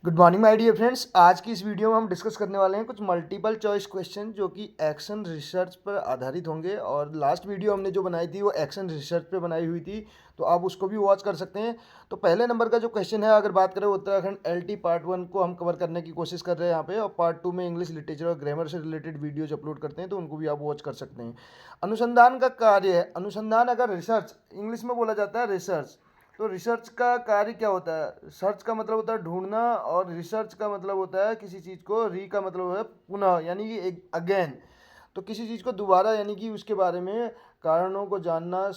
Good morning my dear friends. आज की इस वीडियो में हम डिस्कस करने वाले हैं कुछ मल्टीपल चॉइस क्वेश्चन जो कि एक्शन रिसर्च पर आधारित होंगे। और लास्ट वीडियो हमने जो बनाई थी वो एक्शन रिसर्च पे बनाई हुई थी, तो आप उसको भी वॉच कर सकते हैं। तो पहले नंबर का जो क्वेश्चन है, अगर बात करें उत्तराखंड एलटी पार्ट 1 को हम कवर करने की कोशिश कर रहे हैं यहाँ पे, और पार्ट 2 में इंग्लिश लिटरेचर और ग्रामर से रिलेटेड वीडियोज अपलोड करते हैं, तो उनको भी आप वॉच कर सकते हैं। अनुसंधान का कार्य है, अनुसंधान अगर रिसर्च इंग्लिश में बोला जाता है रिसर्च, तो रिसर्च का कार्य क्या होता है? सर्च का मतलब होता है ढूंढना, और रिसर्च का मतलब होता है किसी चीज़ को, री का मतलब है पुनः, यानी कि एक अगेन। तो किसी चीज़ को दोबारा, यानी कि उसके बारे में कारणों को जानना,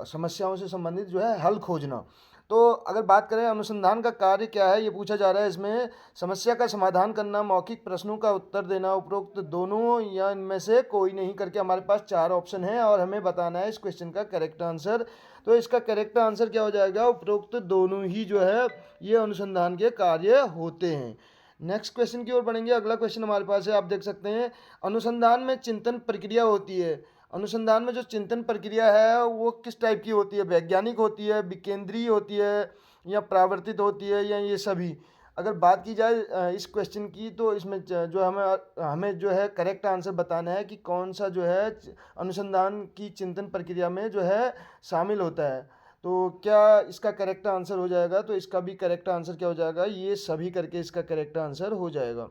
समस्याओं से संबंधित जो है हल खोजना। तो अगर बात करें अनुसंधान का कार्य क्या है, ये पूछा जा रहा है इसमें। समस्या का समाधान करना, मौखिक प्रश्नों का उत्तर देना, उपरोक्त दोनों या इनमें से कोई नहीं करके हमारे पास चार ऑप्शन है, और हमें बताना है इस क्वेश्चन का करेक्ट आंसर। तो इसका करेक्ट आंसर क्या हो जाएगा? उपरोक्त दोनों ही जो है ये अनुसंधान के कार्य होते हैं। नेक्स्ट क्वेश्चन की ओर बढ़ेंगे। अगला क्वेश्चन हमारे पास है, आप देख सकते हैं। अनुसंधान में चिंतन प्रक्रिया होती है। अनुसंधान में जो चिंतन प्रक्रिया है वो किस टाइप की होती है? वैज्ञानिक होती है, विकेंद्रीय होती है, या प्रावर्तित होती है, या ये सभी? अगर बात की जाए इस क्वेश्चन की, तो इसमें जो हमें हमें जो है करेक्ट आंसर बताना है कि कौन सा जो है अनुसंधान की चिंतन प्रक्रिया में जो है शामिल होता है। तो क्या इसका करेक्ट आंसर हो जाएगा? तो इसका भी करेक्ट आंसर क्या हो जाएगा? ये सभी करके इसका करेक्ट आंसर हो जाएगा।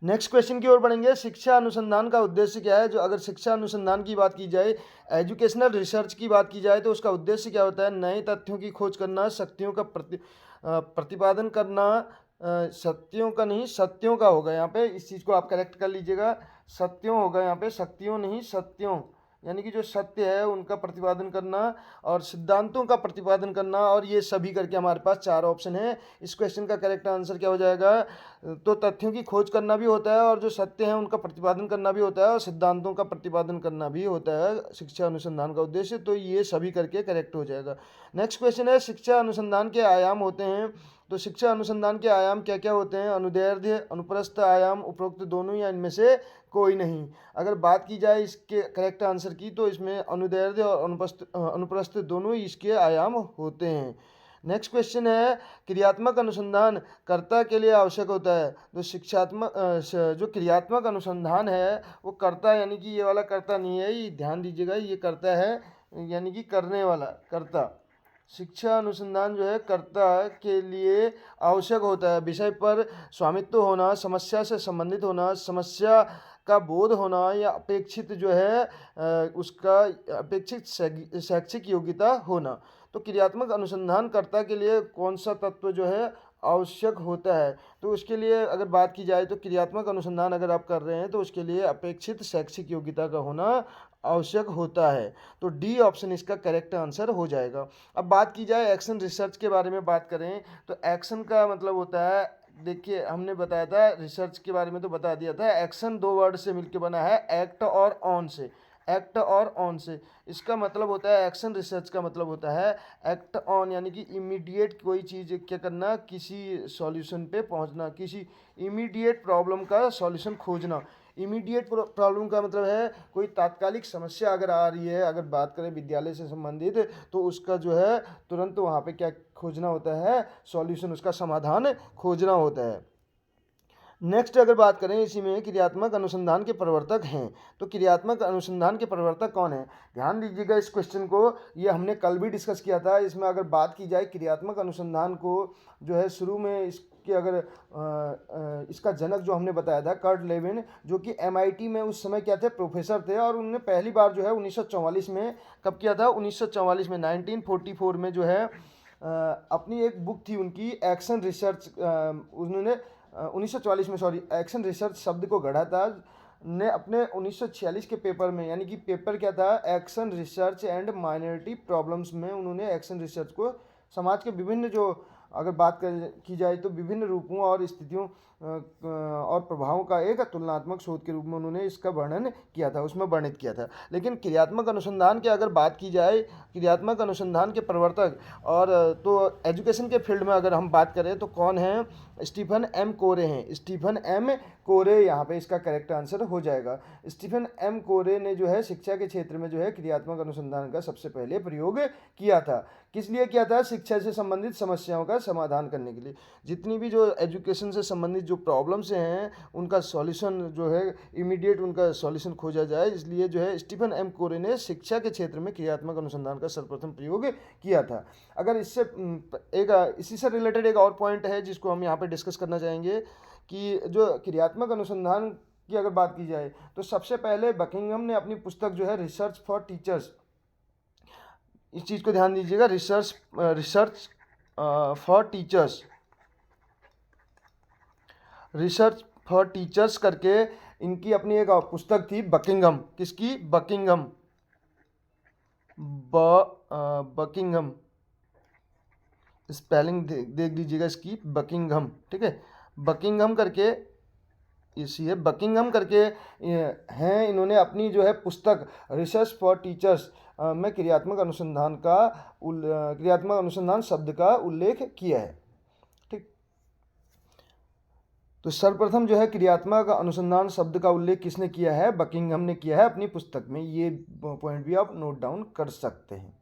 नेक्स्ट क्वेश्चन की ओर बढ़ेंगे। शिक्षा अनुसंधान का उद्देश्य क्या है? जो अगर शिक्षा अनुसंधान की बात की जाए, एजुकेशनल रिसर्च की बात की जाए, तो उसका उद्देश्य क्या होता है? नए तथ्यों की खोज करना, शक्तियों का प्रतिपादन करना। सत्यों का नहीं, सत्यों का होगा यहाँ पे, इस चीज़ को आप करेक्ट कर लीजिएगा। सत्यों होगा यहाँ पे, शक्तियों नहीं, सत्यों, यानी कि जो सत्य है उनका प्रतिपादन करना, और सिद्धांतों का प्रतिपादन करना, और ये सभी करके हमारे पास चार ऑप्शन है। इस क्वेश्चन का करेक्ट आंसर क्या हो जाएगा? तो तथ्यों की खोज करना भी होता है, और जो सत्य है उनका प्रतिपादन करना भी होता है, और सिद्धांतों का प्रतिपादन करना भी होता है शिक्षा अनुसंधान का उद्देश्य। तो ये सभी करके करेक्ट हो जाएगा। नेक्स्ट क्वेश्चन है, शिक्षा अनुसंधान के आयाम होते हैं। तो शिक्षा अनुसंधान के आयाम क्या क्या होते हैं? अनुदैर्ध्य, अनुप्रस्थ आयाम, उपरोक्त दोनों या इनमें से कोई नहीं। अगर बात की जाए इसके करेक्ट आंसर की, तो इसमें अनुदैर्ध्य और अनुप्रस्थ दोनों ही इसके आयाम होते हैं। नेक्स्ट क्वेश्चन है, क्रियात्मक अनुसंधान कर्ता के लिए आवश्यक होता है। तो जो क्रियात्मक अनुसंधान है वो कर्ता, यानी कि ये वाला कर्ता नहीं है, ये ध्यान दीजिएगा, ये कर्ता है, यानी कि करने वाला कर्ता। शिक्षा अनुसंधान जो है कर्ता के लिए आवश्यक होता है। विषय पर स्वामित्व होना, समस्या से संबंधित होना, समस्या का बोध होना, या अपेक्षित जो है उसका अपेक्षित शैक्षिक योग्यता होना। तो क्रियात्मक अनुसंधानकर्ता के लिए कौन सा तत्व जो है आवश्यक होता है? तो उसके लिए अगर बात की जाए, तो क्रियात्मक अनुसंधान अगर आप कर रहे हैं तो उसके लिए अपेक्षित शैक्षिक योग्यता का होना आवश्यक होता है। तो डी ऑप्शन इसका करेक्ट आंसर हो जाएगा। अब बात की जाए एक्शन रिसर्च के बारे में बात करें, तो एक्शन का मतलब होता है, देखिए हमने बताया था रिसर्च के बारे में, तो बता दिया था एक्शन दो वर्ड से मिलकर बना है, एक्ट और ऑन से। एक्ट और ऑन से इसका मतलब होता है, एक्शन रिसर्च का मतलब होता है एक्ट ऑन, यानी कि इमीडिएट कोई चीज़ क्या करना, किसी सॉल्यूशन पे पहुंचना, किसी इमीडिएट प्रॉब्लम का सॉल्यूशन खोजना। इमीडिएट प्रॉब्लम का मतलब है कोई तात्कालिक समस्या अगर आ रही है, अगर बात करें विद्यालय से संबंधित, तो उसका जो है तुरंत वहाँ पे क्या खोजना होता है? सॉल्यूशन, उसका समाधान खोजना होता है। नेक्स्ट अगर बात करें इसी में, क्रियात्मक अनुसंधान के प्रवर्तक हैं। तो क्रियात्मक अनुसंधान के प्रवर्तक कौन है? ध्यान दीजिएगा इस क्वेश्चन को, ये हमने कल भी डिस्कस किया था। इसमें अगर बात की जाए क्रियात्मक अनुसंधान को जो है शुरू में इसके अगर इसका जनक जो हमने बताया था कर्ट लेविन, जो कि एमआईटी में उस समय क्या थे, प्रोफेसर थे, और उन्होंने पहली बार जो है 1944 में, कब किया था? 1944 में, 1944 में जो है अपनी एक बुक थी उनकी एक्शन रिसर्च, उन्होंने 1944 में, सॉरी, एक्शन रिसर्च शब्द को गढ़ा था ने अपने 1946 के पेपर में, यानी कि पेपर क्या था? Action research and minority problems में उन्होंने एक्शन रिसर्च को समाज के विभिन्न जो, अगर बात की जाए तो विभिन्न रूपों और स्थितियों और प्रभावों का एक तुलनात्मक शोध के रूप में उन्होंने इसका वर्णन किया था, उसमें वर्णित किया था। लेकिन क्रियात्मक अनुसंधान की अगर बात की जाए, क्रियात्मक अनुसंधान के प्रवर्तक और तो एजुकेशन के फील्ड में अगर हम बात करें तो कौन है? स्टीफन एम कोरे हैं। स्टीफन एम कोरे यहाँ पे इसका करेक्ट आंसर हो जाएगा। स्टीफन एम कोरे ने जो है शिक्षा के क्षेत्र में जो है क्रियात्मक अनुसंधान का सबसे पहले प्रयोग किया था। किस लिए किया था? शिक्षा से संबंधित समस्याओं का समाधान करने के लिए। जितनी भी जो एजुकेशन से संबंधित जो प्रॉब्लम्स हैं उनका सॉल्यूशन जो है इमीडिएट उनका सॉल्यूशन खोजा जाए, इसलिए जो है स्टीफन एम कोरे ने शिक्षा के क्षेत्र में क्रियात्मक अनुसंधान का सर्वप्रथम प्रयोग किया था। अगर इससे इसी से रिलेटेड एक और पॉइंट है जिसको हम यहाँ पे डिस्कस करना चाहेंगे कि जो क्रियात्मक अनुसंधान की अगर बात की जाए तो सबसे पहले बकिंघम ने अपनी पुस्तक जो है रिसर्च फॉर टीचर्स, इस चीज़ को ध्यान दीजिएगा, research for teachers, research for teachers करके इनकी अपनी एक पुस्तक थी बकिंघम, किसकी? बकिंघम, बकिंघम, स्पेलिंग देख लीजिएगा इसकी, बकिंघम, ठीक है, बकिंघम करके इसी है, बकिंघम करके हैं, इन्होंने अपनी जो है पुस्तक रिसर्च फॉर टीचर्स में क्रियात्मक अनुसंधान शब्द का उल्लेख किया है। ठीक, तो सर्वप्रथम जो है क्रियात्मक अनुसंधान शब्द का उल्लेख किसने किया है? बकिंघम ने किया है अपनी पुस्तक में। ये पॉइंट भी आप नोट डाउन कर सकते हैं।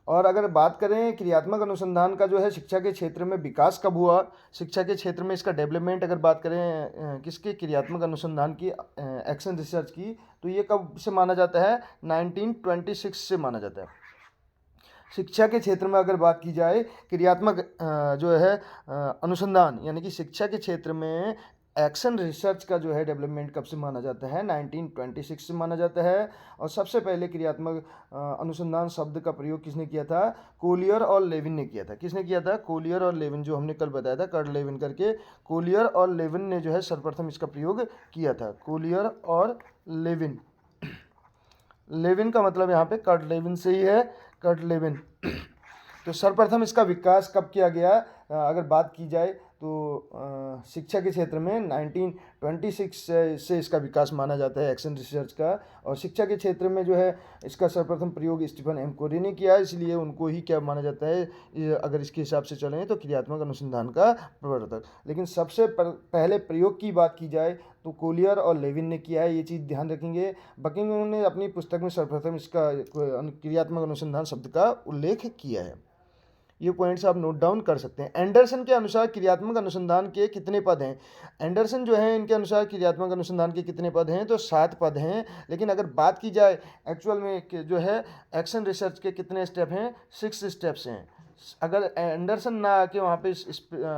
और अगर बात करें क्रियात्मक अनुसंधान का जो है शिक्षा के क्षेत्र में विकास कब हुआ, शिक्षा के क्षेत्र में इसका डेवलपमेंट अगर बात करें किसके? क्रियात्मक अनुसंधान की, एक्शन रिसर्च की, तो ये कब से माना जाता है? 1926 से माना जाता है। शिक्षा के क्षेत्र में अगर बात की जाए क्रियात्मक जो है अनुसंधान यानी कि शिक्षा के क्षेत्र में एक्शन रिसर्च का जो है डेवलपमेंट कब से माना जाता है? 1926 से माना जाता है। और सबसे पहले क्रियात्मक अनुसंधान शब्द का प्रयोग किसने किया था? कोलियर और लेविन ने किया था। किसने किया था? कोलियर और लेविन, जो हमने कल बताया था, कर्ट लेविन करके, कोलियर और लेविन ने जो है सर्वप्रथम इसका प्रयोग किया था। कोलियर और लेविन, लेविन का मतलब यहाँ पे कर्ट लेविन से ही है, कर्ट लेविन। तो सर्वप्रथम इसका विकास कब किया गया? अगर बात की जाए तो शिक्षा के क्षेत्र में 1926 से इसका विकास माना जाता है एक्शन रिसर्च का। और शिक्षा के क्षेत्र में जो है इसका सर्वप्रथम प्रयोग स्टीफन एम कोरे ने किया, इसलिए उनको ही क्या माना जाता है, अगर इसके हिसाब से चलें तो क्रियात्मक अनुसंधान का प्रवर्तक। लेकिन सबसे पहले प्रयोग की बात की जाए तो कोलियर और लेविन ने किया है, ये चीज़ ध्यान रखेंगे। बकिंघम ने अपनी पुस्तक में सर्वप्रथम इसका क्रियात्मक अनुसंधान शब्द का उल्लेख किया है। ये पॉइंट्स आप नोट डाउन कर सकते हैं। एंडरसन के अनुसार क्रियात्मक अनुसंधान के कितने पद हैं? एंडरसन जो है इनके अनुसार क्रियात्मक अनुसंधान के कितने पद हैं? तो 7 पद हैं। लेकिन अगर बात की जाए एक्चुअल में जो है एक्शन रिसर्च के कितने स्टेप हैं? 6 स्टेप्स हैं। अगर एंडरसन ना आके वहाँ पे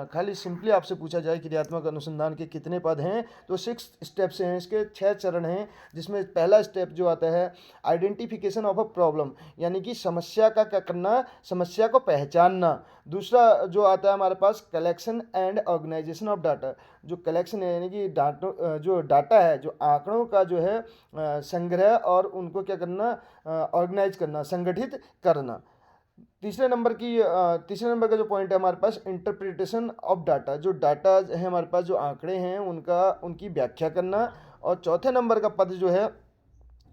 खाली सिंपली आपसे पूछा जाए क्रियात्मक अनुसंधान के कितने पद हैं, तो 6 स्टेप्स हैं, इसके 6 चरण हैं। जिसमें पहला स्टेप जो आता है आइडेंटिफिकेशन ऑफ अ प्रॉब्लम, यानी कि समस्या का क्या करना, समस्या को पहचानना। दूसरा जो आता है हमारे पास collection and organisation of data, जो कलेक्शन है यानी कि जो डाटा है, जो आंकड़ों का जो है संग्रह और उनको क्या करना, ऑर्गेनाइज करना, संगठित करना। तीसरे नंबर का जो पॉइंट है हमारे पास इंटरप्रिटेशन ऑफ डाटा, जो डाटा है हमारे पास, जो आंकड़े हैं उनकी व्याख्या करना। और चौथे नंबर का पद जो है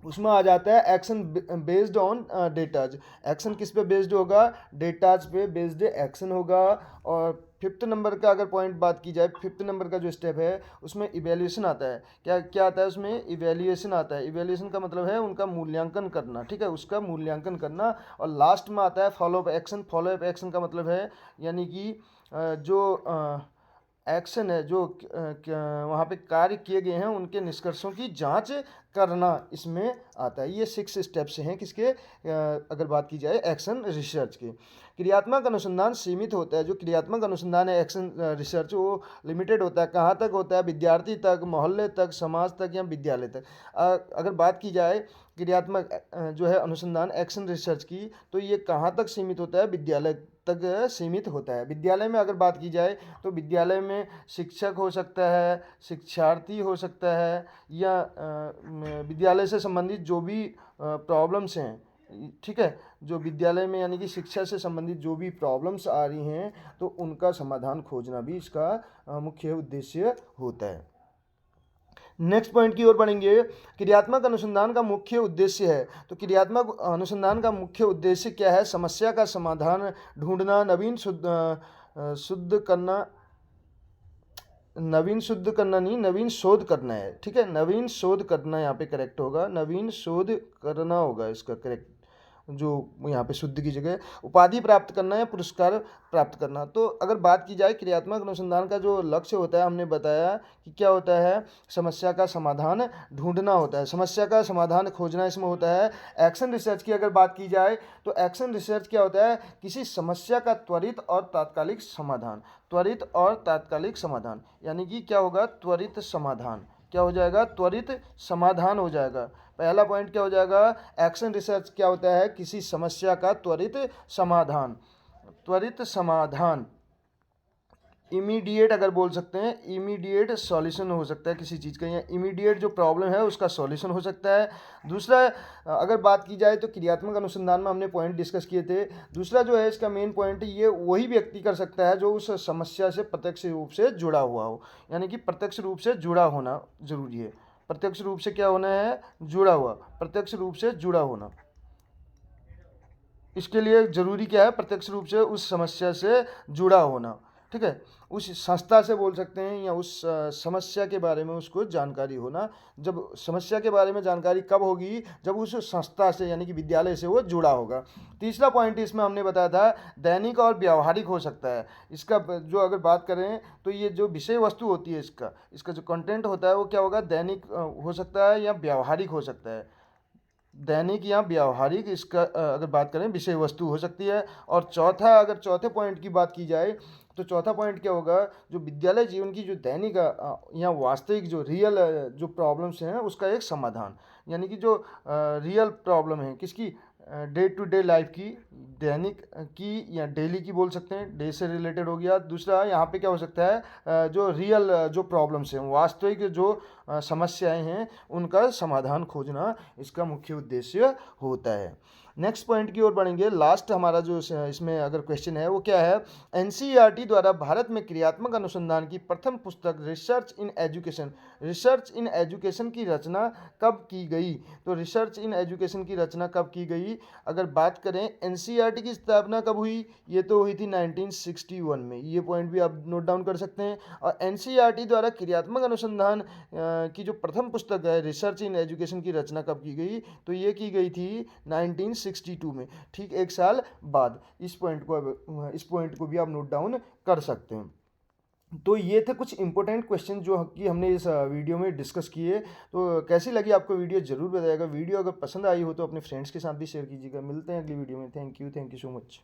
उसमें आ जाता है action based on datas. Action किस पे बेस्ड होगा? डेटाज पे बेस्ड एक्शन होगा। और फिफ्थ नंबर का अगर पॉइंट बात की जाए, फिफ्थ नंबर का जो स्टेप है उसमें इवेल्यूएशन आता है। क्या क्या आता है उसमें? इवेल्यूएशन आता है। इवेल्यूएशन का मतलब है उनका मूल्यांकन करना, ठीक है, उसका मूल्यांकन करना। और लास्ट में आता है फॉलोअप एक्शन। फॉलोअप एक्शन का मतलब है यानी कि जो एक्शन है, जो वहाँ पे कार्य किए गए हैं उनके निष्कर्षों की जांच करना इसमें आता है। ये 6 स्टेप्स हैं किसके, अगर बात की जाए एक्शन रिसर्च के। क्रियात्मक अनुसंधान सीमित होता है, जो क्रियात्मक अनुसंधान है एक्शन रिसर्च, वो लिमिटेड होता है। कहाँ तक होता है? विद्यार्थी तक, मोहल्ले तक, समाज तक या विद्यालय तक। अगर बात की जाए क्रियात्मक जो है अनुसंधान एक्शन रिसर्च की, तो ये कहाँ तक सीमित होता है? विद्यालय तक सीमित होता है। विद्यालय में अगर बात की जाए तो विद्यालय में शिक्षक हो सकता है, शिक्षार्थी हो सकता है, या विद्यालय से संबंधित जो भी प्रॉब्लम्स हैं, ठीक है, जो विद्यालय में यानी कि शिक्षा से संबंधित जो भी प्रॉब्लम्स आ रही हैं तो उनका समाधान खोजना भी इसका मुख्य उद्देश्य होता है। नेक्स्ट पॉइंट की ओर बढ़ेंगे। क्रियात्मक अनुसंधान का मुख्य उद्देश्य है, तो क्रियात्मक अनुसंधान का मुख्य उद्देश्य क्या है? समस्या का समाधान ढूंढना, नवीन शुद्ध करना नहीं, नवीन शोध करना है, ठीक है, नवीन शोध करना यहाँ पे करेक्ट होगा, नवीन शोध करना होगा इसका करेक्ट जो यहाँ पे शुद्ध की जगह उपाधि प्राप्त करना या पुरस्कार प्राप्त करना। तो अगर बात की जाए क्रियात्मक अनुसंधान का जो लक्ष्य होता है, हमने बताया कि क्या होता है, समस्या का समाधान ढूंढना होता है, समस्या का समाधान खोजना इसमें होता है। एक्शन रिसर्च की अगर बात की जाए तो एक्शन रिसर्च क्या होता है, किसी समस्या का त्वरित और तात्कालिक समाधान, त्वरित और तात्कालिक समाधान, यानी कि क्या होगा, त्वरित समाधान, क्या हो जाएगा, त्वरित समाधान हो जाएगा। पहला पॉइंट क्या हो जाएगा, एक्शन रिसर्च क्या होता है, किसी समस्या का त्वरित समाधान, त्वरित समाधान, इमीडिएट अगर बोल सकते हैं, इमीडिएट सॉल्यूशन हो सकता है किसी चीज़ का, या इमीडिएट जो प्रॉब्लम है उसका सॉल्यूशन हो सकता है। दूसरा अगर बात की जाए तो क्रियात्मक अनुसंधान में हमने पॉइंट डिस्कस किए थे। दूसरा जो है इसका मेन पॉइंट, ये वही व्यक्ति कर सकता है जो उस समस्या से प्रत्यक्ष रूप से जुड़ा हुआ हो, यानी कि प्रत्यक्ष रूप से जुड़ा होना जरूरी है। प्रत्यक्ष रूप से क्या होना है, जुड़ा हुआ, प्रत्यक्ष रूप से जुड़ा होना। इसके लिए जरूरी क्या है, प्रत्यक्ष रूप से उस समस्या से जुड़ा होना, ठीक है, उस संस्था से बोल सकते हैं, या उस समस्या के बारे में उसको जानकारी होना। जब समस्या के बारे में जानकारी कब होगी, जब उस संस्था से यानी कि विद्यालय से वो जुड़ा होगा। तीसरा पॉइंट इसमें हमने बताया था, दैनिक और व्यावहारिक हो सकता है। इसका जो अगर बात करें तो ये जो विषय वस्तु होती है, इसका जो कंटेंट होता है वो क्या होगा, दैनिक हो सकता है या व्यावहारिक हो सकता है, दैनिक या व्यावहारिक, इसका अगर बात करें विषय वस्तु हो सकती है। और चौथा, अगर चौथे पॉइंट की बात की जाए तो चौथा पॉइंट क्या होगा, जो विद्यालय जीवन की जो दैनिक या वास्तविक जो रियल जो प्रॉब्लम्स हैं उसका एक समाधान, यानी कि जो रियल प्रॉब्लम है किसकी, डे टू डे लाइफ की, दैनिक की या डेली की बोल सकते हैं, डे से रिलेटेड हो गया। दूसरा यहाँ पे क्या हो सकता है, जो रियल जो प्रॉब्लम्स हैं, वास्तविक जो समस्याएं हैं उनका समाधान खोजना इसका मुख्य उद्देश्य होता है। नेक्स्ट पॉइंट की ओर बढ़ेंगे। लास्ट हमारा जो इसमें अगर क्वेश्चन है वो क्या है, एनसीईआरटी द्वारा भारत में क्रियात्मक अनुसंधान की प्रथम पुस्तक research in education, research in education की रचना कब की गई। तो रिसर्च इन एजुकेशन की रचना कब की गई, अगर बात करें एनसीईआरटी की स्थापना कब हुई, ये तो हुई थी 1961 में, ये पॉइंट भी आप नोट डाउन कर सकते हैं। और एनसीईआरटी द्वारा क्रियात्मक अनुसंधान की जो प्रथम पुस्तक है रिसर्च इन एजुकेशन की रचना कब की गई, तो ये की गई थी 1962 में, ठीक एक साल बाद। इस पॉइंट को भी आप नोट डाउन कर सकते हैं। तो ये थे कुछ इंपॉर्टेंट क्वेश्चन जो कि हमने इस वीडियो में डिस्कस किए। तो कैसी लगी आपको वीडियो ज़रूर बताइएगा। वीडियो अगर पसंद आई हो तो अपने फ्रेंड्स के साथ भी शेयर कीजिएगा। मिलते हैं अगली वीडियो में। Thank you so much.